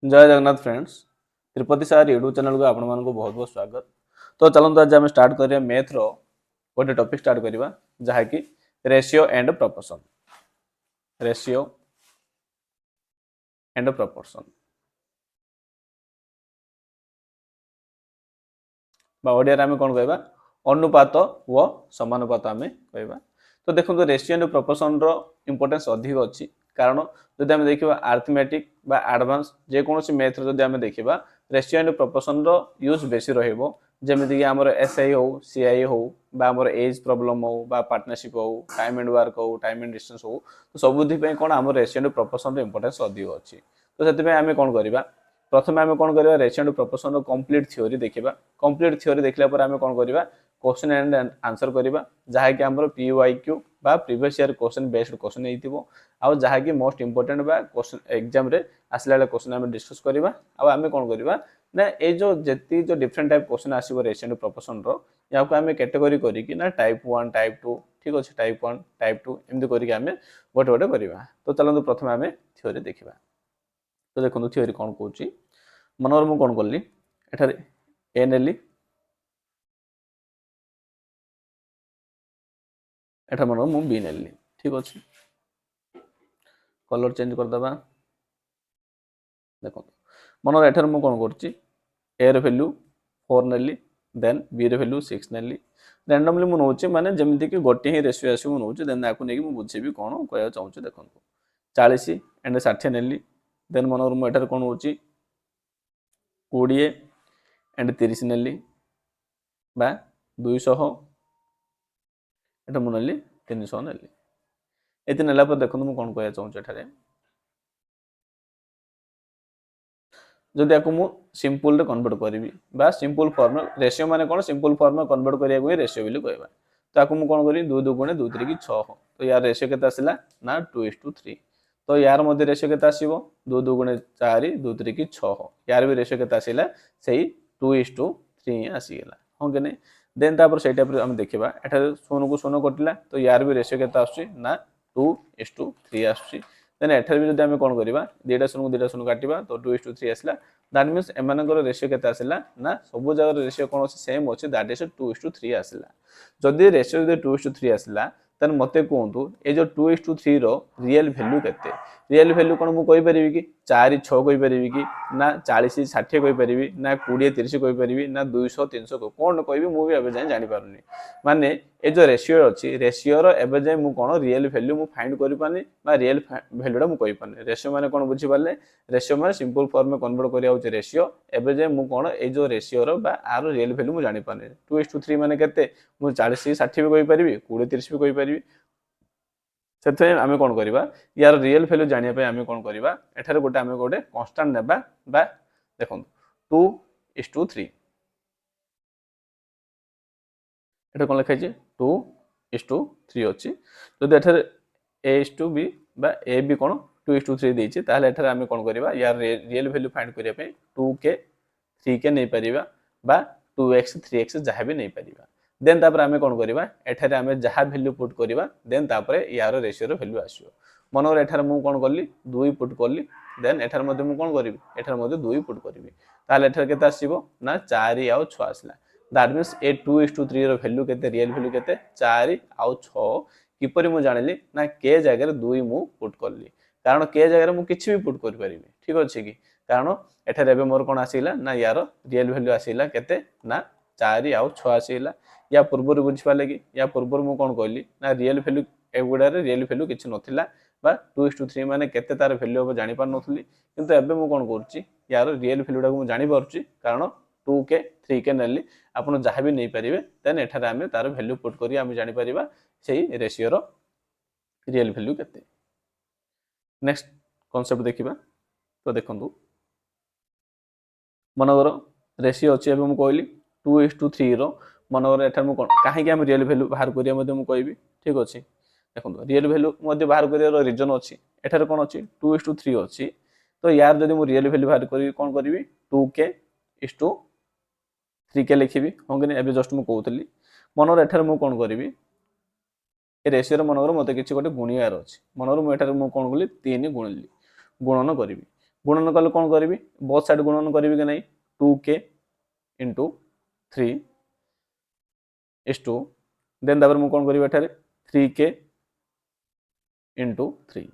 जय जगन्नाथ फ्रेंड्स। त्रिपति सार YouTube channel को आपण मानक बहुत बहुत स्वागत। तो चलते आज आम स्टार्ट करिया मैथ रो गोटे टॉपिक स्टार्ट करिया जहा कि ratio and proportion. Ratio and proportion बा ओडिया रे आमे कोन कहबा अनुपात व समानुपात आमे कहबा। तो देखो रेशियो एंड प्रपोर्शन रो इंपोर्टेंस अधिक अछि कारण जदि आमे देखिबा अरिथमेटिक बा एडवांस जे कोनोसी मैथ रो जदि आमे देखिबा रेशियो एंड प्रपोर्शन रो यूज बेसी रहइबो। जेमिति कि हमर एसआई हो सीआई हो बा हमर एज प्रॉब्लम हो बा पार्टनरशिप हो टाइम एंड वर्क हो टाइम एंड डिस्टेंस हो तो सबुधि पे कोन हमर रेशियो एंड प्रपोर्शन रो इंपोर्टेंस अधिक अछि। तो सेति पे आमे कोन करिबा प्रथमे आमे कोन करिबा रेशियो एंड प्रपोर्शन रो कंप्लीट थ्योरी देखिबा। कंप्लीट थ्योरी देखला पर आमे कोन करिबा क्वेश्चन एंड आंसर करिबा जहा कि हमर पीवाईक्यू बा previous year question based question हेतिबो आ जहा कि मोस्ट इंपोर्टेंट बा क्वेश्चन एग्जाम रे आसला क्वेश्चन आमे डिस्कस करिबा। आ आमे कोन करिबा ना ए जो जेती जो डिफरेंट टाइप क्वेश्चन आसीबो रेशियो एंड प्रपोर्शन रो या को आमे कैटेगरी करी कि ना टाइप 1 टाइप 2 ठीक अछि टाइप 1 टाइप 2 एमदी करी कि आमे गोटे गोटे करिबा। तो चलंतु प्रथमे आमे थ्योरी देखिबा। तो देखो थ्योरी कोन कहूची मनोर मु कोन करली एठारे ए नेली एठा मनोर मु बी नेली ठीक अछि। कलर चेंज कर दबा देखो मनोर एठारे मु कोन करची ए रे वैल्यू 4 नेली देन बी रे वैल्यू 6 नेली रैंडमली मु नोची माने जेमिति कि गोटे ही रेशियो आसी मु नोची देन आकु नेकी मु बुझेबी कोन कहया चाहूची। देखो 40 एंड 60 नेली देन मनोर मु एठारे कोन होची 20 एंड 30 नेली बा 200 एटा मु नेली 300 नेली एति नेला पर देखो मु कोन कहया चाहूची एठारे जदि आपको मु सिंपल रे कन्वर्ट करिवि बा सिंपल फॉर्म रेशियो माने कोन सिंपल फॉर्म में कन्वर्ट करिया को रेशियो बिलु कहबा। तो आपको मु कोन करी 2 2 गुणे 2 3 की 6 तो यार रेशियो केता आसिला ना 2:3 तो यार मध्ये रेशियो केता आसीबो 2 2 गुणे 4 2 3 की 6 यार भी रेशियो केता आसिला सेही 2:3 आसी गेला हो के नै। देन तापर सेटा पर हम देखिबा एठा सोनो को सोनो कटिला तो यार भी रेशियो केता आसी ना 2:3 आसी। देन एठर भी जदि आमे कोन करिबा दुटा शून्य काटिबा तो 2:3 आसला दैट मींस एमानकर रेशियो केते आसला ना सब जगह रेशियो कोन अछि सेम अछि दैट इज 2:3 आसला। जदि रेशियो जदि 2:3 आसला तन मते कोंतु ए जो 2:3 रो रियल वैल्यू केते रियल वैल्यू कोन मु कहि परिबी कि 4 6 कहि परिबी कि ना 40 60 कहि परिबी ना 20 30 कहि परिबी ना 200 300 कोन कहबी मु भी एबे जानि पारुनी। माने ए जो रेशियो अछि रेशियो रो एबे जाय मु कोन रियल वैल्यू मु फाइंड करि पानी बा रियल वैल्यू मु कहि पानी। रेशियो माने कोन बुझि पाले रेशियो माने सिंपल फॉर्म में कन्वर्ट करिया होचे रेशियो एबे जाय मु कोन ए जो रेशियो रो बा आरो रियल वैल्यू मु जानि पानी। 2:3 माने केते मु 40 60 भी कहि परिबी 20 30 भी कहि परिबी सेते आमे कोन करिबा यार रियल वैल्यू जानिया पे आमे कोन करिबा एठारे गोटे आमे गोटे कांस्टेंट नेबा बा देखो 2:3 एटा कोन लिखा छै 2:3 अछि जदि एठारे a:b बा a भी कोन 2:3 देछि ताले एठारे आमे कोन करिबा यार रियल वैल्यू फाइंड करिया पे 2 के 3 के नै परिबा बा 2x 3x जहा भी नै परिबा। देन तापर आमे कोन करिबा एठारे आमे जहा वैल्यू पुट करिबा देन तापर यार रेशियो रो वैल्यू आसीबो। मनोर एठारे मु कोन करली 2 पुट करली देन एठारे मध्ये मु कोन करिवि एठारे मध्ये 2 पुट करिवि ताले एठारे केते आसीबो ना 4 आउ 6 आसला दैट मींस ए 2:3 रो वैल्यू केते रियल वैल्यू केते 4 आउ 6 किपरि मु जानिली ना के जगह 2 मु पुट करली कारण के जगह मु किछि भी पुट करि परिबि ठीक अछि कि कारण एठारे एबे मोर कोन आसीला ना यार रियल वैल्यू आसीला केते ना 4 आउ 6 आसीला। या पूर्वर बुझि पाले कि या पूर्वर मु कोन कहली ना रियल वैल्यू एगुडा रे रियल वैल्यू किछि नथिला बा 2:3 माने केते तार वैल्यू अब जानि पार नथली किंतु एबे मु कोन करछि यार रियल वैल्यू डा मु जानि पारछि कारण 2 के 3 के नेली आपण जहा भी नै परिबे देन एठारे आमे तार वैल्यू पुट करी आमे जानि परिबा सेही रेशियो रो रियल वैल्यू केते। नेक्स्ट कांसेप्ट देखिबा तो देखंतु मनोवर रेशियो अछि एबे मु कहली 2:3 रो मनोवर एठार मु कोन काहे कि हम रियल वैल्यू बाहर करिया मध्ये मु कहबी ठीक अछि। देखंतु रियल वैल्यू मध्ये बाहर करिया रो रीजन अछि एठार कोन अछि 2:3 अछि तो यार जदि मु रियल वैल्यू बाहर करी कोन करबी 2 के 3 के लिखिबी हम कि एबे जस्ट मु कहउतली मनोर एठार मु कोन करबी ए रेशियो रो मनोर मते किछि गोटे गुणियार अछि मनोर मु एठार मु कोन करली 3 गुणिली गुणन करबी गुणन कले कौन करी बोथ साइड गुणन करी कि नहीं 2k into 3 is to then मुझे कौन करी 3k इंटू 3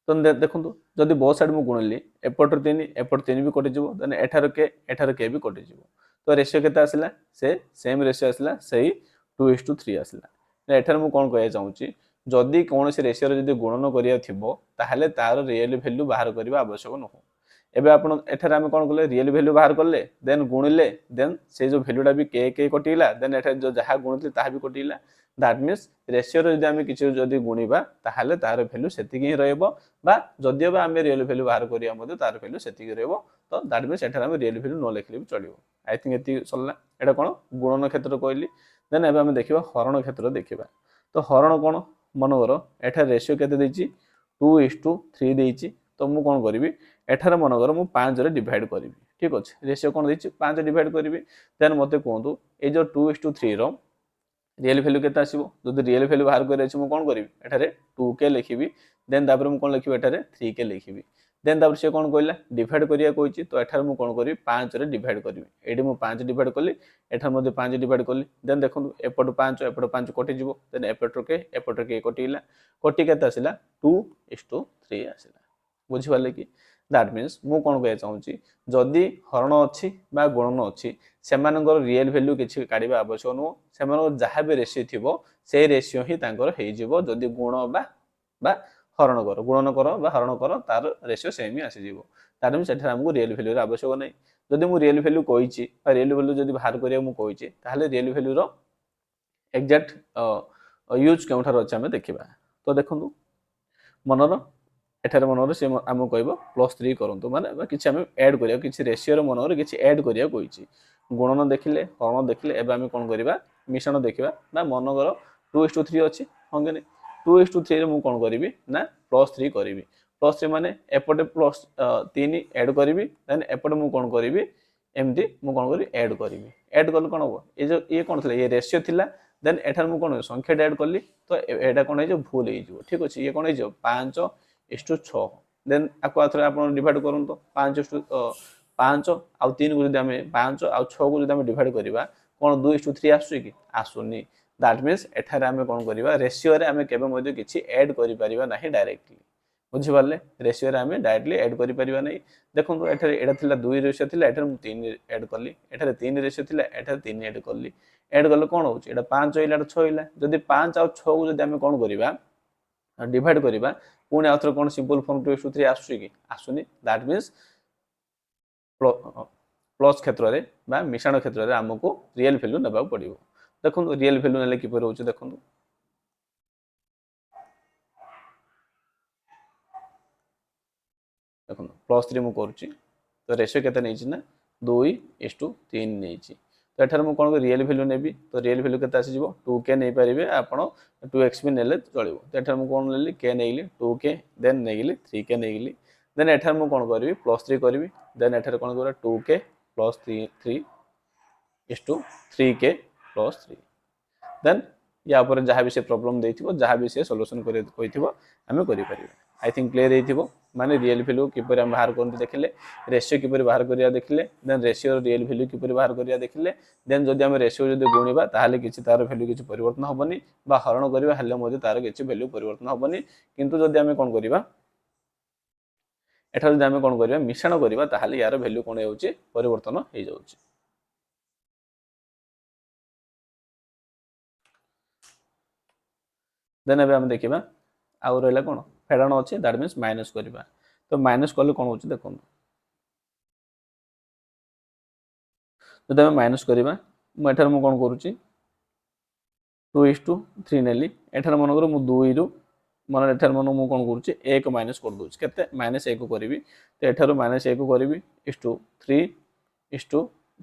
तो देखो जदि बहुत साइड मुझे गुणिली एपटर 3 एपट 3 भी कटिज देन एठार के भी कटिज तो रेशियो केते आसला से सेम रेशियो आसला सही 2:3 आसला एठार मुझे कौन कह चाहूँगी जदि कौन से रेशियो जदि गुणन करिया थिबो ताहले तार रियल वैल्यू बाहर करबा आवश्यक न हो एबे आपण एठार आमे कोन कले रियल वैल्यू बाहर करले देन गुणिले देन से जो वैल्यूटा भी के कटिला देन एठार जो जहा गुणिले ताहा भी कटिला दैट मीन्स रेशियो रे जदि आमे किछि जदि गुणिबा ताहले तार वैल्यू सेतिकी ही रहइबो बा जदियो बा आमे रियल वैल्यू बाहर करिया मध्ये तार वैल्यू सेतिकी रहइबो तो दैट मीन्स एठार आमे रियल वैल्यू न लिखले भी चलिबो आई थिंक एति सल्ला एटा कोन गुणन क्षेत्र कहली देन एबे आमे देखिबा हरण क्षेत्र देखिबा तो हरण कोन मन करो एठार रेशियो केते देछि 2:3 देछि तो मु कोन करबी एठार मन कर मु 5 रे डिवाइड करबी ठीक अछि रेशियो कोन देछि 5 डिवाइड करबी देन मते कोंतु ए जो 2:3 रो रियल वैल्यू केते आसीबो जदि रियल वैल्यू बाहर करे अछि मु कोन करबी एठारे 2k लिखिबी देन तापर मु कोन लिखिबी एठारे 3k लिखिबी देन तापर से कोन कहला डिवाइड करिया कोइछि तो एठार मु कोन करबी 5 रे डिवाइड करबी एडी मु 5 डिवाइड करली एठार मध्ये 5 डिवाइड करली देन देखंतु एपट 5 कटि जिवो देन एपट के कटिला कटि केते आसिला 2:3 आसिला बुझि पाले कि दैट मीन्स मु कोन कह चाहूँगी जदि हरण अच्छी बा गुणन अच्छी सेमानकर रियल वैल्यू किछि काढिबा आवश्यक नुह सेमानकर जहा भी रेशियो थिबो से रेशियो ही तांकर हेइ जिवो जदि गुण बा हरण कर गुणन कर बा हरण कर तार रेशियो सेम ही आसी जिवो दैट मीन्स एठा हमकु रियल वैल्यू र आवश्यक नै जदि मु रियल वैल्यू कहिछि बा रियल वैल्यू जदि बाहर करिया मु कहिछि ताहले रियल वैल्यू रो एग्जैक्ट यूज केउठार अछि हमें देखिबा तो देखंतु मनर एठार मनर से आम कह +3 करंतु माने किछि आम ऐड करिया किछि रेशियो रो मनर किछि ऐड करिया कहिछि गुणन देखिले हरण देखिले एबे आम कोन करिबा मिश्रण देखिबा ना मनकर 2:3 अछि हंगे 2:3 रे मु कोन करिवि ना +3 करिवि +3 माने एपटे +3 ऐड करिवि देन एपटे मु कोन करिवि एमती मु कोन करि ऐड कल कोन हो ए जो ये कोन थले ये रेशियो थिला देन एठार मु कोन संख्या ऐड करली तो एटा कोन हे जो भूल हे जो ठीक अछि ये कोन हे जो 5:6 देन आको आथरे आपण डिवाइड करन तो 5 आउ 3 को जदि आमे 5 आउ 6 को जदि आमे डिवाइड करिबा कोन 2:3 आसु कि आसुनी दैट मीन्स एठारे आमे कोन करिबा रेशियो रे आमे केबे मध्ये किछि ऐड करि परिबा नाही डायरेक्टली बुझि पारले रेशियो रे आमे डायरेक्टली ऐड करि परिबा नाही देखंतु एठारे एटा थिला 2 रेशियो थिला एठारे मु 3 ऐड करली एठारे 3 रेशियो थिला एठारे 3 ऐड करली ऐड करले कोन होउची एटा 5 होइला 6 होइला जदि 5 आउ 6 को जदि आमे कोन करिबा डिवाइड करिबा पुणी आउथर कोन सिंपल फॉर्म 2:3 आसुची कि आसुनी दैट मीन्स प्लस क्षेत्र रे बा मिश्रण क्षेत्र रे हमको रियल वैल्यू नबा पड़िबो देखो रियल वैल्यू नेले कि पर होची देखो देखो +3 मु करूची तो रेशियो केते नै छि ना 2:3 नै छि तो एठार मु कोन रियल वैल्यू नेबी तो रियल वैल्यू केते आसी जिवो 2k नै परिबे आपण 2x भी नेले चलिबो तो एठार मु कोन लेली k नेइली 2k देन नेइली 3k नेइली देन एठार मु कोन करबी +3 करबी देन एठार कोन करबा 2k + 3 3k + 3 देन या ऊपर जहाँ भी से प्रॉब्लम देथिबो जहाँ भी से सॉल्यूशन करे कहिथिबो हमें करि परिबे आई थिंक क्लियर हेथिबो माने रियल वैल्यू किपर हम बाहर करते देखिले रेशियो किपर बाहर करिया देखिले देन रेशियो रियल वैल्यू किपर बाहर करिया देखिले देन जदि हम रेशियो जदि गुणिबा ताहाले किछि तार वैल्यू किछि परिवर्तन होबनी बा हरण करिबा हले मध्ये तार किछि वैल्यू परिवर्तन होबनी किंतु जदि हम कोन करिबा एठा जदि हम कोन करिबा मिश्रण करिबा ताहाले यार वैल्यू कोन हेउची परिवर्तन हे जाउची देन अब हम देखिबा आउ रहला कोन फेडन अछि दैट मींस माइनस करिबा तो माइनस कले कोन होची देखो जदि हम माइनस करिबा मु एठार मु कोन करूची 2:3 नेली एठार मन करू मु 2 रु मन एठार मन मु कोन करूची 1 माइनस कर दोची केते -1 करिवि तो एठार -1 करिवि *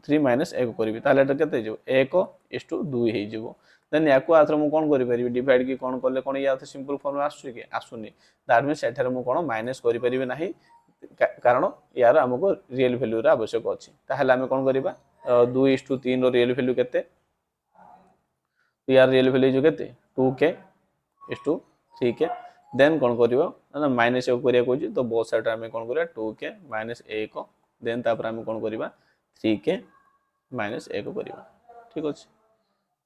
3 माइनस 1 करिवि ताले एटा केते जिवो 1:2 हे जिवो देन याको आथर मु कोन करि परिबि डिवाइड की कोन करले कोन या सिंपल फॉर्म आसु कि आसुनी दैट मींस एठार मु कोन माइनस करि परिबि नाही कारण यार हमको रियल वैल्यू रा आवश्यक अछि ताहले हम कोन करिबा 2:3 रो रियल वैल्यू केते यार रियल वैल्यू जो केते 2k * 3k देन कोन करिवो ना माइनस 1 करिया कहूँ तो बोथ साइड आम कौन करिया 2k माइनस 1 देन तापर आम कौन करिया 3k माइनस 1 करिया ठीक अच्छे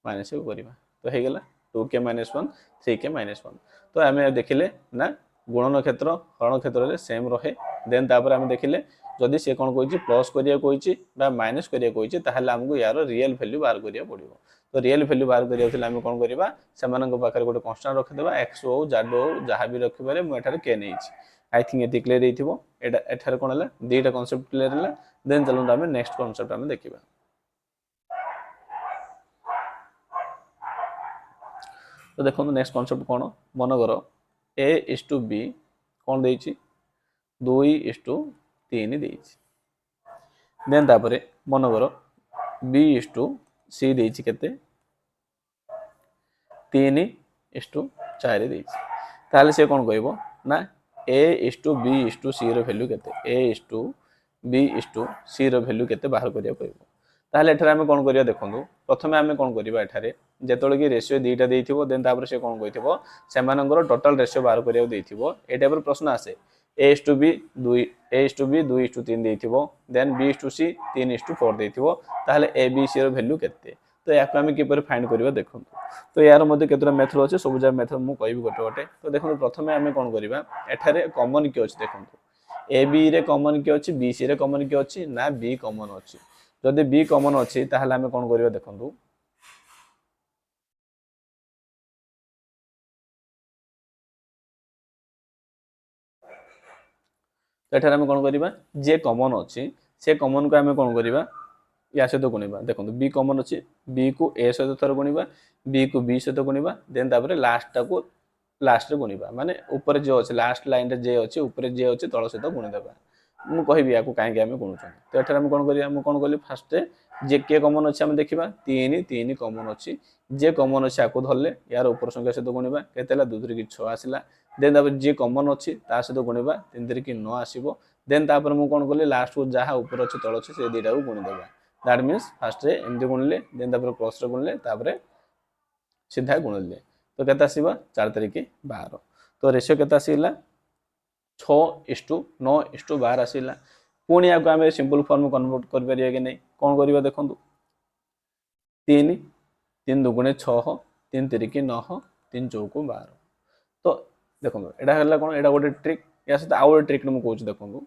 माइनस 1 करिया तो हो गला 2k माइनस 1 3k माइनस 1 तो आम देखिले ना गुणन क्षेत्र हरण क्षेत्र में सेम रहे देन तापर आम देखिले जदि सी कौन कही प्लस करिया कही माइनस करिया कही ताहले हमको यार रियल वैल्यू बाहर करिया पड़ो तो रियल वैल्यू बाहर करिया आम कौन करवा से पाखे गोटे कन्स्टांट रखिदेवा एक्स हो जाड हो जहाँ भी रखिपारे मुझे के नहीं आई थिंक ये क्लियर होठार कौन है दुईटा कनसेप्ट क्लियर है देन चलते आम नेक्स्ट कनसेप्ट आम देखा तो देखो नेक्स्ट कनसेप्ट कौन मनकर ए इज टू बी कौन देती 2:3 देती देन तापर मनकर बी इज टू सी देती केते 3:4 देती ताहले से कौन कहब ना A is to B is to C value केते A is to B is to C value केते बाहर करिया कहब ताहले एठारे आमे कौन करिया देखंतु प्रथमे आमे कौन करिया एठारे जेतोळे कि रेशियो दुईटा देइथिबो देन तापर से कौन कहिथिबो सेमानंगर टोटल रेशियो बाहर करिया देइथिबो ए टाइप प्रश्न आसे ए इज टू बी 2:3 देइथिबो then B is to C 3:4 देइथिबो ताहले A B C row value केते तो याको आमे किपर फाइंड करिवा देखंतु तो यार मध्य केतरा मेथड अछि सब जा मेथड मु कहबी गोटे गोटे तो देखंतु प्रथमे आमे कोन करिवा एठारे कॉमन कि अछि देखंतु ए बी रे कॉमन कि अछि बी सी रे कॉमन कि अछि ना बी कॉमन अछि जदि बी कॉमन अछि ताहले आमे कोन करिवा देखंतु एठारे आमे कोन करिवा जे कॉमन अछि से कॉमन को आमे कोन करिवा या सहित गुणिबा देखो बी कॉमन अच्छी बी को ए सहित थर गुणिबा बी को बी सहित गुणिबा देन तापर लास्ट टाको लास्ट रे गुणिबा माने ऊपर जे अछि लास्ट लाइन रे जे अछि ऊपर जे अछि तळ सहित गुणिदेबा मु कहबी याको काहे आमे गुणुछन तो एठार हम कोन करिया हम कोन कली फर्स्ट जे के कॉमन अछि हम देखिबा 3 कॉमन अछि जे कॉमन अछि आको धरले यार ऊपर संख्या सहित गुणिबा केतेला 2 3 6 आसिला देन तापर जे कॉमन अछि ता सहित गुणिबा 3 3 9 आसीबो देन तापर मु कोन कली लास्ट को जहा ऊपर अछि तळ अछि से दिटा को गुणिदेबा दैट मीन्स फास्ट एमती गुणिले देन तापर प्लस रे गुणिले तापर सीधा गुणिले तो केते आसीबा 4 3 12 तो रेशियो केते आसीला 6:9:12 आसीला पुणी आको आमे सिंपल फॉर्म कन्वर्ट कर परिया कि नहीं कोन करिवा देखंतु 3 3 दुगुणे 6 3 3 9 3 चौको 12 तो देखंतु एडा हला कोन एडा गोटे ट्रिक या से आ गोटे ट्रिक न कहूँ देखंतु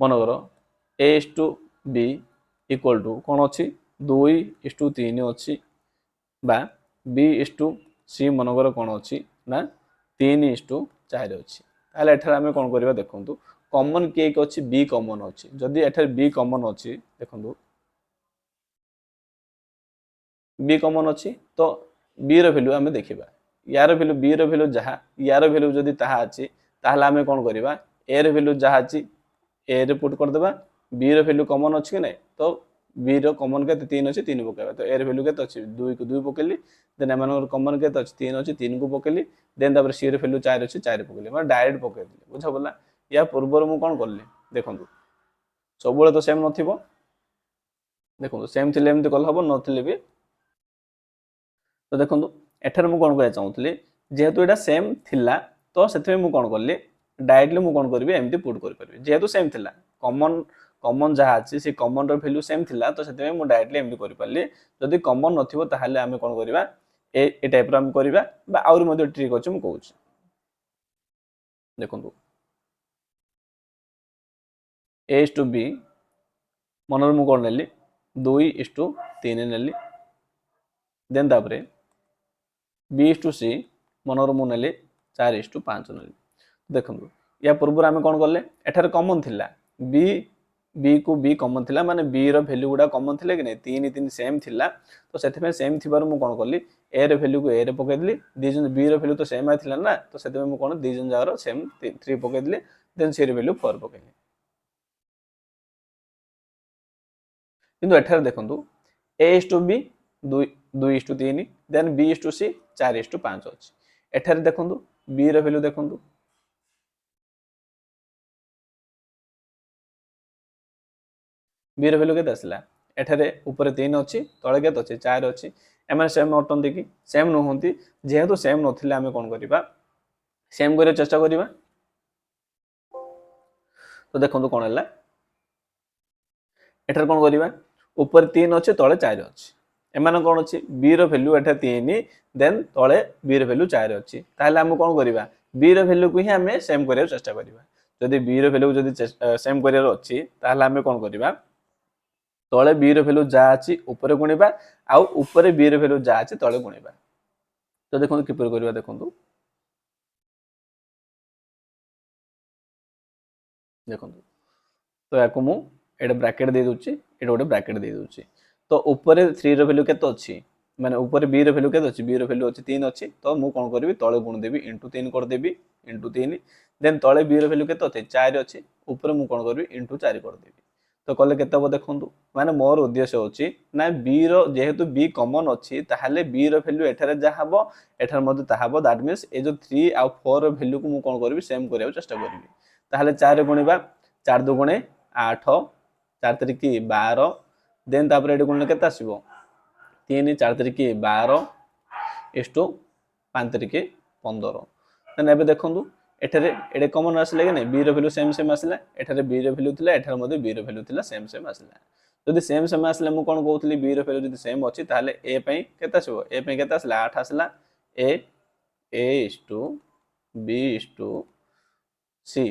मनकर A is to B equal to कौन अच्छी 2:3 अच्छी बा बी इज टू सी मनकर कौन अच्छी ना 3:4 अच्छी ताहले एठार आमे कौन करिवा देखंतु कॉमन केक अच्छी बी कॉमन अच्छी जदि एठार बी कॉमन अच्छी देखंतु बी कॉमन अच्छी तो बी रो वैल्यू आमे देखिबा यार वैल्यू बी रो वैल्यू जहा यार वैल्यू जदि ताहा अच्छी ताहले आमे कौन करिवा ए रो वैल्यू जहा अच्छी ए रे पुट कर देबा बी रो वैल्यू कॉमन अछि कि नै तो बी रो कॉमन के 3 अछि 3 पकेबा तो ए रो वैल्यू के अछि 2 को 2 पकेली देन एमानर कॉमन के अछि 3 अछि 3 को पकेली देन तापर सी रो वैल्यू 4 अछि 4 पकेली माने डायरेक्ट पके दिले बुझा बोला या पूर्व मु कोन करली देखंतु सब बेले तो सेम नथिबो देखंतु सेम थिले एमति कल हबो नथिले भी तो देखंतु एठार मु कोन कहय चाहूतली जेहेतु एटा सेम थिला तो सेथे मु कोन करली डायरेक्टली मु कोन करबी एमती पुट कर परबी जेहेतु सेम थिला कॉमन कॉमन जहा अछि से कॉमन रो वैल्यू सेम थिला तो सेथे मु डायरेक्टली एमती कर परली जदि कॉमन नथिबो ताहाले आमे कोन करबा ए टाइप रो हम करबा बा आउर मध्ये ट्रिक अछि मु कहूची देखंतु ए इज टू बी मनर मु कोन नेली 2:3 नेली देन तापरे बी इज टू सी मनर मु नेली 4:5 नेली देखंतु या पूर्व आमे कोन करले एठार कॉमन थिला बी बी को बी कॉमन थिला माने बी रो वैल्यू गुडा कॉमन थिले कि नै 3 3 सेम थिला तो सेथे में सेम थिबार मु कोन करली ए रो वैल्यू को ए रे पके दिली दी जन बी रो वैल्यू तो सेम आथिला ना तो सेथे में मु कोन दी जन जागर सेम 3 पके दिली देन सी रो वैल्यू 4 पकेली किंतु एठार देखंतु A is to B 2:3 then B is to C 4:5 अछि एठार देखंतु बी रो वैल्यू देखंतु बी रो वैल्यू केते आसला एठारे ऊपर 3 अछि तळे केते अछि 4 अछि एम सेम अटंती कि सेम नुहति जेहेतु सेम नथिले आमे कोन करिबा सेम करे चेष्टा करिबा तो देखंतु कोन हला एठर कोन करिबा ऊपर 3 अछि तळे 4 अछि एमान कोन अछि b रो वैल्यू एठा 3 देन तळे b रो वैल्यू 4 अछि ताले हम कोन करिबा b रो वैल्यू को ही हमें सेम करे चेष्टा करिबा जदि b रो वैल्यू जदि सेम करे अछि ताले हम कोन करिबा तळे b रो वैल्यू जा अछि ऊपर गुणिबा आ ऊपर b रो वैल्यू जा अछि तळे गुणिबा तो देखंतु किपर करिबा देखंतु देखंतु तो याको मु एडे ब्रैकेट दे दोची एडे गोटे ब्रैकेट दे दोची तो ऊपर 3 रो वैल्यू केते अछि माने ऊपर b रो वैल्यू केते अछि b रो वैल्यू अछि 3 अछि तो मु कोन करबी तळे गुण देबी इनटू 3 कर देबी इनटू 3 देन तळे b रो वैल्यू केते अछि 4 अछि ऊपर मु कोन करबी इनटू 4 कर देबी तो कले केते हो देखंतु माने मोर उद्देश्य अछि ना b रो जेहेतु b कॉमन अछि ताहाले b रो वैल्यू एठारे जा हबो एठार मध्ये ता हबो दैट मींस ए जो 3 आ 4 रो वैल्यू को मु कोन करबी सेम करिया चेष्टा करबी ताहाले 4 गुणिबा 4 दुगुणे 8 4 तरिकी 12 देन तापर एडी गुणले केते आसीबो 3 4 तरिकी 12 इष्टो 5 तरिकी 15 देन एबे देखंतु एठारे एडे कॉमन आसले कि नै b रो वैल्यू सेम सेम आसला एठारे b रो वैल्यू थिला एठारे मध्ये b रो वैल्यू थिला सेम सेम आसला जदि सेम सेम आसले मु कोन कहउतली b रो वैल्यू जदि सेम अछि ताले a पई केते आसीबो a पई केते आसला 8 आसला a is to b is to c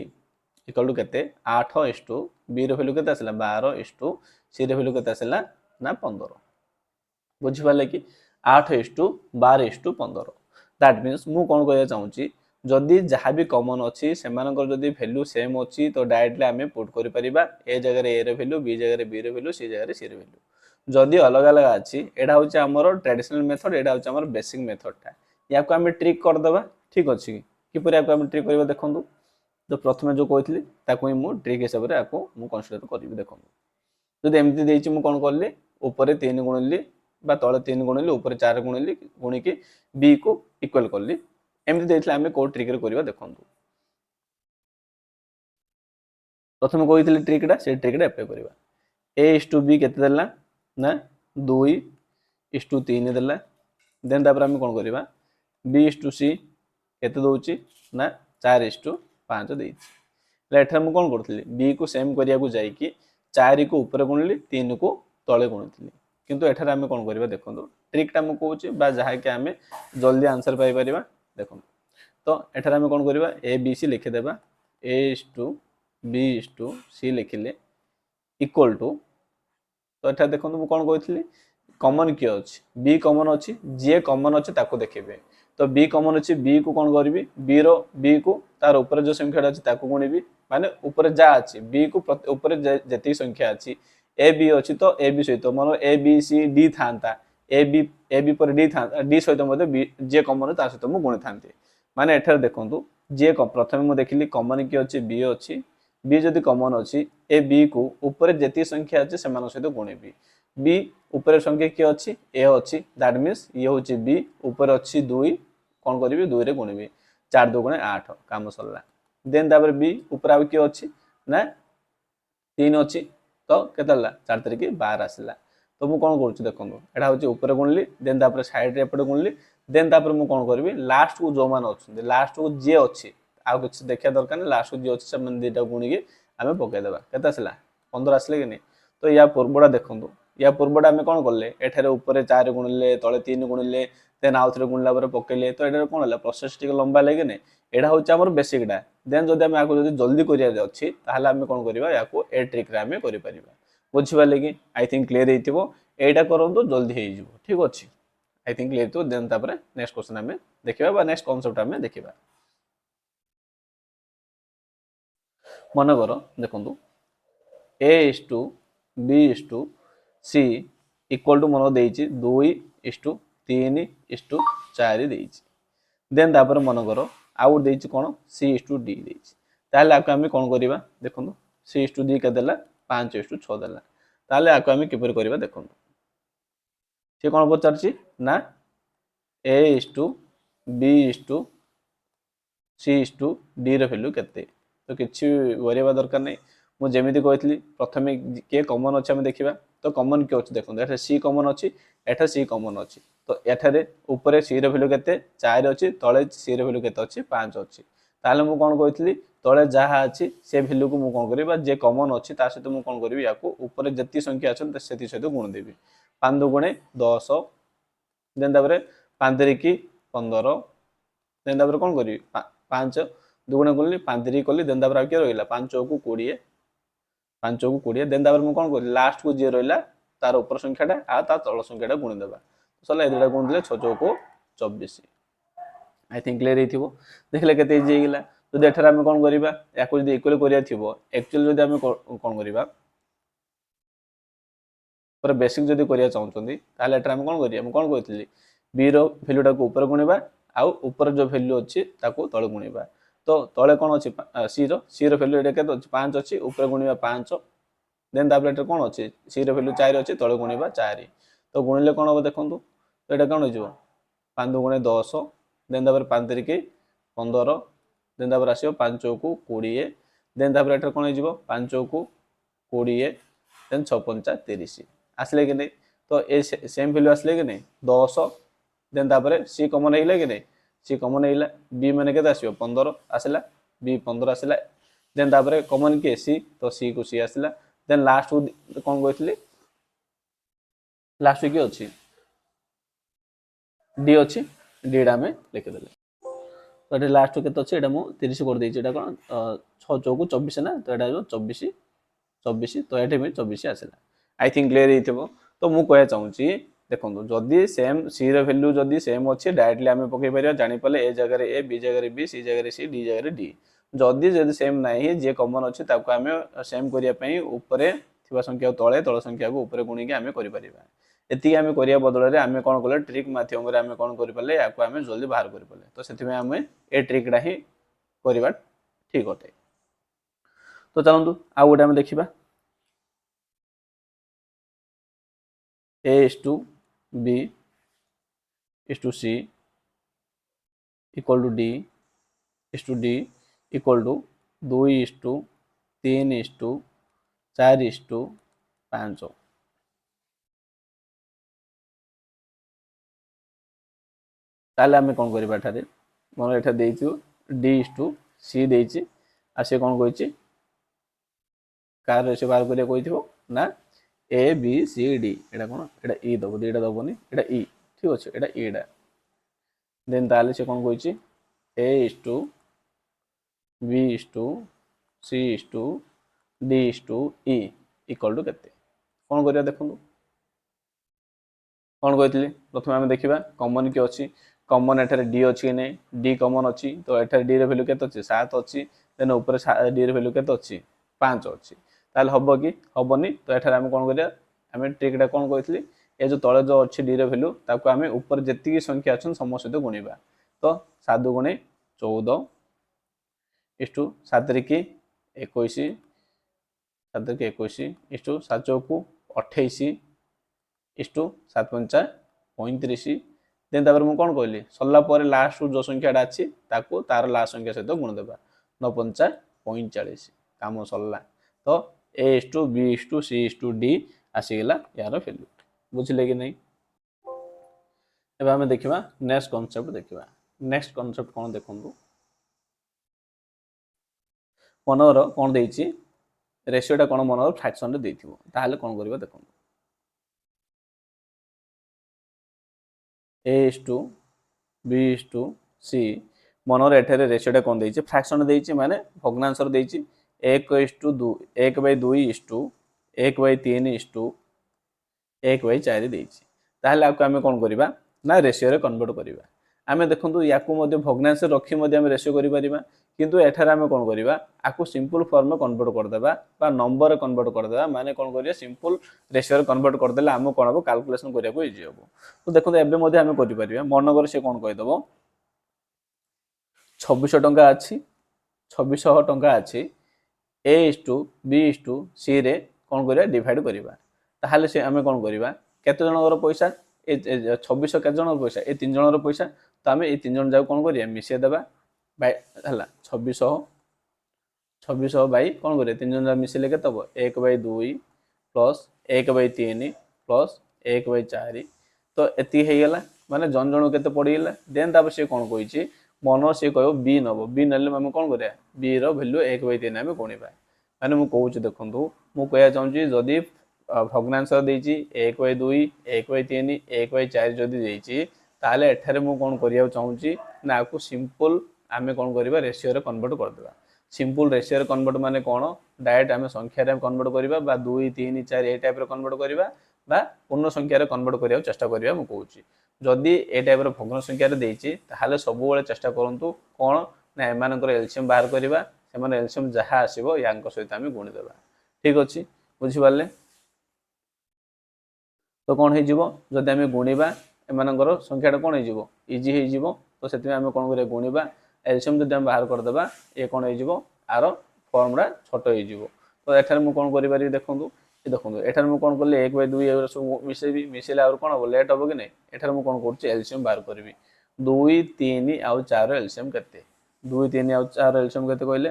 equal to केते 8 इष्टू b रो वैल्यू केते आसला 12 इष्टू c रो वैल्यू केते आसला ना 15 बुझि पाले कि 8 इष्टू 12 इष्टू 15 दैट मींस मु कोन कहया चाहूची जदि जहा भी कॉमन अछि सेमानकर जदि वैल्यू सेम अछि तो डायरेक्टली हमें पुट करि परिबा ए जगह रे a रो वैल्यू b जगह रे b रो वैल्यू c जगह रे c रो वैल्यू जदि अलग अलग अछि एडा होची हमर ट्रेडिशनल मेथड एडा होची हमर बेसिक मेथड ता याको हमें ट्रिक कर देबा ठीक अछि कि पूरा याको हमें ट्रिक करबा देखंतु तो प्रथमे जो कहथली ताको मु ट्रिक हिसाब रे आको मु कंसीडर करबी देखंतु जदि एमती देइछि मु कोन करली ऊपर 3 गुणली बा तळे 3 गुणली ऊपर 4 गुणली गुणी के b को इक्वल करली एमती देइथले हमें को ट्रिक रे करबा देखंतु प्रथमे कहथली ट्रिक टा से ट्रिक रे अप्लाई करबा a b केते देला ना 2 3 देला देन तापर हम कोन करबा b c केते दोची ना 4 5 देइछि एठर मु कोन करथली b को सेम करिया को जाई कि 4 को ऊपर गुणली 3 को तळे गुणथली किंतु एठर हम कोन करबा देखंतु ट्रिक टा मु कहूची बा जहा कि हमें जल्दी आंसर पाई परिबा देखंतु तो एठर हम कोन करबा a b c लिखि देबा a b c लिखिले इक्वल टू तो एठर देखंतु मु कोन कहथली कॉमन कियो अछि b कॉमन अछि जे कॉमन अछि ताको देखिबे तो b कॉमन अछि b को कोन करबी b को तार ऊपर जो संख्या अछि ताको गुणिबी माने ऊपर जा अछि b को ऊपर जति संख्या अछि a b अछि तो a b सहित मानो a b c d थांता a b पर d थांता d सहित मध्ये b जे कॉमन ता सहित मु गुणि थांती माने एठर देखंतु जे प्रथमे मु देखिली कॉमन कि अछि b अछि b जदि कॉमन अछि a b को ऊपर जति संख्या अछि समान सहित गुणिबी b ऊपर संख्या कि अछि a अछि दैट मींस ये होछि b ऊपर अछि 2 कोन करबी 2 रे गुणिबी 4 2 गुणे 8 काम सरला देन तापर b ऊपर आ कि अछि ना 3 अछि तो केतला 4 तरिके 12 आसला तो मु कोन करछु देखंतु एडा होछि ऊपर गुणली देन तापर साइड रे एपड गुणली देन तापर मु कोन करबी लास्ट को जो मान अछि लास्ट को जे अछि आ कुछ देखिया दरकार नै लास्ट को जे अछि से मन देटा गुणी के हमें पके देबा केता आसला 15 आसले कि नै तो या पूर्वडा देखंतु या पूर्वडा हमें कोन करले एठारे ऊपर 4 गुणले तळे 3 गुणले देन आउथरे गुणला पर पकेले तो एटा कोन हला प्रोसेस टिक लंबा लागे नै एडा होछि हमर बेसिक डा देन जदि हम आको जदि जल्दी करिया अछि ताहाले हम कोन करबा याको ए ट्रिक रे हमें करि परिबा बुझि पाले कि आई थिंक क्लियर हेतिबो एटा करंतु जल्दी हे जिवो ठीक अछि आई थिंक क्लियर तो देन तापर नेक्स्ट क्वेश्चन हमें देखिबा बा नेक्स्ट कांसेप्ट हमें देखिबा मन करो देखंतु a b c equal to मन देइछि 2 3 4 देइछि देन तापर मन करो आउ देइछि कोन c d देइछि ताले आको हम कोन करिबा देखंतु c d के देला 5 6 देला ताले आको हम किपर करिबा देखंतु से कोन पचारछि ना a b c d रो वैल्यू केते तो किछि वरिबा दरकार नै ମୁଁ ଯେମିତି କହିଥିଲି ପ୍ରଥମେ କିଏ କମନ୍ ଅଛି ଆମେ ଦେଖିବା। ତ କମନ୍ କିଏ ଅଛି ଦେଖନ୍ତୁ, ଏଠାରେ ସି କମନ୍ ଅଛି, ଏଠାରେ ସି କମନ୍ ଅଛି। ତ ଏଠାରେ ଉପରେ ସି ର ଭ୍ୟାଲୁ କେତେ 4 ଅଛି, ତଳେ ସି ର ଭ୍ୟାଲୁ କେତେ ଅଛି 5 ଅଛି। ତାହେଲେ ମୁଁ କ'ଣ କହିଥିଲି ତଳେ ଯାହା ଅଛି ସେ ଭ୍ୟାଲୁକୁ ମୁଁ କ'ଣ କରିବି, ଯେ କମନ୍ ଅଛି ତା ସହିତ ମୁଁ କ'ଣ କରିବି, ୟାକୁ ଉପରେ ଯେତିକି ସଂଖ୍ୟା ଅଛନ୍ତି ସେତିକି ସହିତ ଗୁଣି ଦେବି। 5 ଦୁଗୁଣେ 10, ଦେନ୍ ତାପରେ 5 ତିରିକି 15, ଦେନ୍ ତାପରେ କ'ଣ କରିବି 5 ଦୁଗୁଣେ କଲି 5 ତିରିକି କଲି, ଦେନ୍ ତାପରେ ଆଉ କିଏ ରହିଲା 5 ଚଉକୁ 20, 5 ଚଉକୁ 20, ଦେନ୍ ତାପରେ ମୁଁ କ'ଣ କଲି ଲାଷ୍ଟକୁ ଯିଏ ରହିଲା ତାର ଉପର ସଂଖ୍ୟାଟା ଆଉ ତା ତଳ ସଂଖ୍ୟାଟା ଗୁଣି ଦେବା। ସରିଲା, ଏ ଦୁଇଟା ଗୁଣି ଦେଲେ 6 ଚଉକୁ 24। आई थिंक क्लियर ହେଇଥିବ। ଦେଖିଲେ କେତେ ଇଜି ହେଇଗଲା। ଯଦି ଏଠାରେ ଆମେ କ'ଣ କରିବା, ୟାକୁ ଯଦି ଇକ୍ୱାଲ କରିବା ଥିବ, एक्चुअली ଯଦି ଆମେ କ'ଣ କରିବା पर बेसिक जदि करिया चाहउछंदी ताले एटा हम कोन करिया, हम कोन कहथिली बी रो वैल्यू टाको ऊपर गुणिबा आउ ऊपर जो वैल्यू अछि ताको तळे गुणिबा। तो तळे कोन अछि सी रो वैल्यू एटा केते अछि 5 अछि, ऊपर गुणिबा 5, देन तापर एटा कोन अछि सी रो वैल्यू 4 अछि, तळे गुणिबा 4। तो गुणिले कोन हो देखंतु, तो एटा कोन हो जिवो 5 दुगुणे 10, देन तापर 5 तिरिके 15, देन तापर आसीबो 5 चौकु 20, देन तापर एटा कोन हो जिवो 5 चौकु 20, देन 6 पंचा 30 आसले कि नहीं। तो ए सेम वैल्यू आसले कि नहीं 10, देन तापर सी कॉमन हेइला कि नहीं, सी कॉमन हेइला, बी माने केते आसीबो 15 आसला, बी 15 आसला, देन तापर कॉमन के सी, तो सी को सी आसला, देन लास्ट को कोन कहथिली लास्ट की अछि डी अछि, डी डा में लिखि देले। तो एटा लास्ट केते अछि, एटा मु 30 कर देछि, एटा कोन 6 चौकु 24 ना, तो एटा 24 24, तो एटे में 24 आसला। आई थिंक क्लियर ହେଇଥିବ। तो मु कहया चाहूची देखंतु जदी सेम सी रो वैल्यू जदी सेम अछि डायरेक्टली आमे पकै परिया, जानि पले ए जगह रे ए, बी जगह रे बी, सी जगह रे सी, डी जगह रे डी। जदी सेम नाही जे कॉमन अछि ताको आमे सेम करिया पई ऊपरे थिबा संख्या तळे, तळ संख्या को ऊपरे गुणी के आमे करि परिबा। एति आमे करिया बदल रे आमे कोन कले ट्रिक माध्यम रे आमे कोन करि पले, याको आमे जल्दी बाहर करि पले। तो सेति में आमे ए ट्रिक डा ही करिबा ठीक होते। तो चलंतु आ गोटे आमे देखिबा A is to B is to C equal to D is to D equal to 2 is to 3 is to 4 is to 5। ताले आमे कोन करिबा ठारे मन एठा देइछु D is to C देइछि, आ से कोन कहिछि कार रेशियो बाहर करिया कहिथिबो ना ए बी सी डी, एटा कोन एटा ई दबो, एटा दबोनी, एटा ई ठीक अछि, एटा ई डा, देन ताले से कोन कहिछि A is to B is to C is to D is to E equal to केते कोन करिया देखंतु। कोन कहितली प्रथम आमे देखिबा कॉमन के अछि, कॉमन एठारे डी अछि नै, डी कॉमन अछि, तो एठारे डी रो वैल्यू केते अछि 7 अछि, देन ऊपर डी रो वैल्यू केते अछि 5 अछि। ताले हबो कि हबोनी, तो एठारे आमे कोन करिया आमे ट्रिक डा कोन कहितली ए जो तळे जो अछि डी रो वैल्यू ताको आमे ऊपर जेति की संख्या अछन समस्त सहित गुणिबा। तो 7 दुगुणे 14 इष्टु 7 तिरिकी 21, 7 तिरिकी 21 इष्टु 7 चौकु 28 इष्टु 7 पंचा 35, देन तापर मु कोन कहली सल्ला पर लास्ट जो संख्याटा अछि ताको तार लास्ट संख्या सहित गुण देबा 9 पंचा 45 काम सल्ला। तो A is to B is to C is to D आसी गेला यार वैल्यू, बुझिले कि नहीं। एबे हमें देखिबा नेक्स्ट कांसेप्ट देखिबा। नेक्स्ट कांसेप्ट कोन देखंतु, मनर कोन देइछि रेशियोटा कोन मनर फ्रैक्शन रे देइथिबो, ताहाले कोन करबा देखंतु A is to B is to C, मनर एठारे रेशियोटा कोन देइछि फ्रैक्शन देइछि, माने भग्नांश रे देइछि 1 is to 2 1/2 is to 1/3 is to 1/4 देइछि। ताहाले आकु आमे कोन करबा ना रेशियो रे कन्वर्ट करबा। आमे देखंतु याकु मध्ये भग्नांश रखी मध्ये आमे रेशियो करि परिबा, किंतु एठारे आमे कोन करबा आकु सिंपल फॉर्म में कन्वर्ट कर देबा बा नंबर कन्वर्ट कर देबा, माने कोन करिया सिंपल रेशियो रे कन्वर्ट कर देले आमे कोन हबो कैलकुलेशन करिया को इजी हबो। तो देखंतु एबे मध्ये आमे करि परिबा मनगर से कोन कहि दबो 2600 टंका अछि, 2600 टंका अछि, A is to B is to C रे कोन करिया डिवाइड करिबा। ताहाले से आमे कोन करिबा केते जनगर पैसा ए 2600 केते जनगर पैसा ए 3 जनगर पैसा, तो आमे ए 3 जन जाउ कोन करिया मिसे देबा बाय हला 2600 2600 कौन करे 3 जन मिसिले के 1/2 प्लस 1/3 प्लस 1/4 तो एति गला माने जन जन के पड़गला देन तापर सी कौन कही मन सी कह बी नब बी नेले आम कौन करा बी रैल्यू 1/3 आम गुणा माने मुझे देखूँ मुझे चाहूँगी जदि भग्नांश देती 1/2 1/3 1/4 जदि देती ताले एठारे मु कौन करिया चाहूँगी ना आपको सिंपल आमे कौन करबा रेशियो रे कन्वर्ट कर देबा सिंपल रेशियो रे कन्वर्ट माने कौन डायरेक्ट आमे संख्या रे कन्वर्ट करबा बा 2 3 4 ए टाइप रे कन्वर्ट करबा बा पूर्ण संख्या रे कन्वर्ट करिया चेष्टा करबा मु कहूची जदि ए टाइप रे भग्न संख्या रे देती ताले सब बेले चेष्टा करंतु कौन ना एमानकर एलसीएम बाहर करबा सेमान एलसीएम जहा आसीबो यांक सहित आमे गुणी देबा ठीक अछि बुझि पाले तो कौन हो जदि आम गुणा एमानकर संख्याटा कौन हो इजी हो तो से आम कौन कर गुणा एलसीएम जब बाहर करदे ये कौन हो आर फर्मटा छोट हो तो एठार मुझे कौन करी देखूँ देखो एठार मुझे कौन कली 1/2 सब मिसेबी मिसेले आउर कौन हम लेट हम कि नहीं एठार मुझे कौन कर एलसीएम बाहर करी 2 3 आउ 4 एलसीएम केते 2 3 आउ 4 एलसीएम केते कहले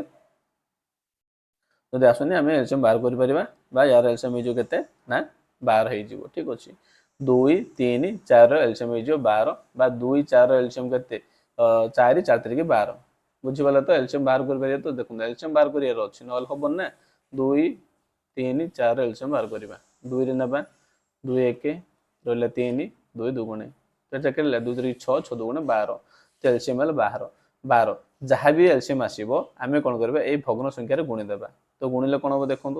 जदि आसुनी आम एलसीएम बाहर कर यार एलसीएम हो केते ना 12 हो ठीक अच्छे 2 3 4 एलसीएम हो 12 बा 2 4 एलसीएम केते 4 4 3 12 बुझीगला तो एलसीएम बाहर कर तो देखो एलसीएम बाहर कर अच्छी ना ना 2 3 4 एलसीएम बाहर करवा 2 रे नबा 2 1 रहा 3 2 2 गुणे तो 2 3 6 6 2 गुणे 12 तो एलसीएम है 12 जहाँ भी एलसीएम आसो आम कौन करवा ये भग्न संख्यार गुणीदेवा तो गुणिले कौन हम देखो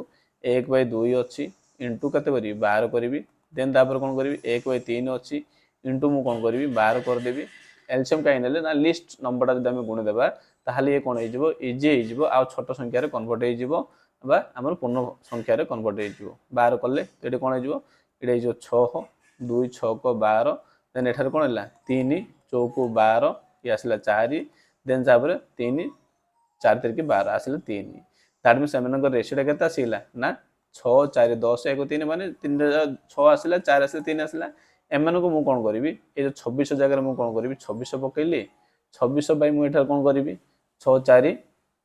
1/2 अच्छी इंटू के 12 करी देन तापर कौन करी 1/3 अच्छी इंटू मु कौन करी 12 करदेवी एलसीएम कहीं ना लिस्ट नंबरटा जब आम गुणीदेवा ताहले ये कौन हो इजी हो आ छोट संख्यार कन्वर्ट हो आम पूर्ण संख्यार कन्वर्ट हो 12 कले ये कौन हो 6 2 6 12 देन एठार कौन है 3 चौक 12 ये आसला 4 देन तापर 3 4 3 12 आसला 3 दैट मीन्स एम रेशियोटा के आसला ना 6 4 10 1 3 माने 3 6 आसला 4 आसला 3 आसला एमान को मु कौन करी ये 2600 जगह मु कौन करी 2600 पकईली 2600 बाई मुझे कौन करी 6 4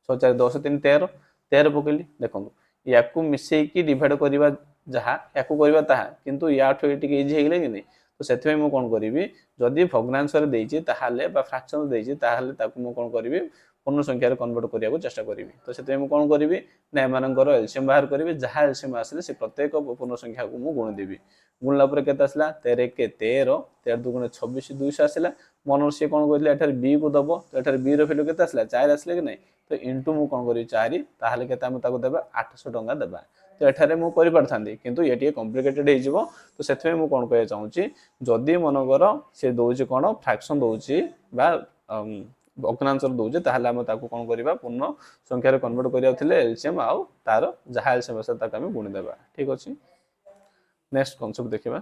6 4 10 3 13 13 पकईली देखो या मिसेकी डिवाइड करवा जहाँ या करवा ताहा किंतु या ये इजी हो कि नहीं तो से मुझे कौन करी जदि भग्नांश फ्राक्शन देती कौन करी पूर्ण संख्यार कन्वर्ट करने को चेष्टा करी तो से कौन करी ना एमानकर एलसीएम बाहर करी जहाँ एलसीएम आसिले से प्रत्येक पूर्ण संख्या को मुझे गुणीदेवी गुणला 13 13 1 13 13 2 26 200 आसला मन सी कौन कर बी को दब तो ये बी रैल्यू के 4 आसले कि नहीं तो इंटू मु कौन करी 4 ताहले केते हम ताको देबा 800 टंका देबा तो एठारे मु करि परथांदी किंतु ये कॉम्प्लिकेटेड हो जिवो तो सेथमे मु कौन कहया चाहूची जदि मनकर से दोची कौन फ्रैक्शन दोची बा भग्नांश दोचे ताहले हम ताको कौन करबा पूर्ण संख्यार कन्वर्ट करिया थिले एलसीएम आउ तार जहा एलसीएम आसे ताको हम गुणी देबा ठीक अछि नेक्स्ट कॉन्सेप्ट देखिबा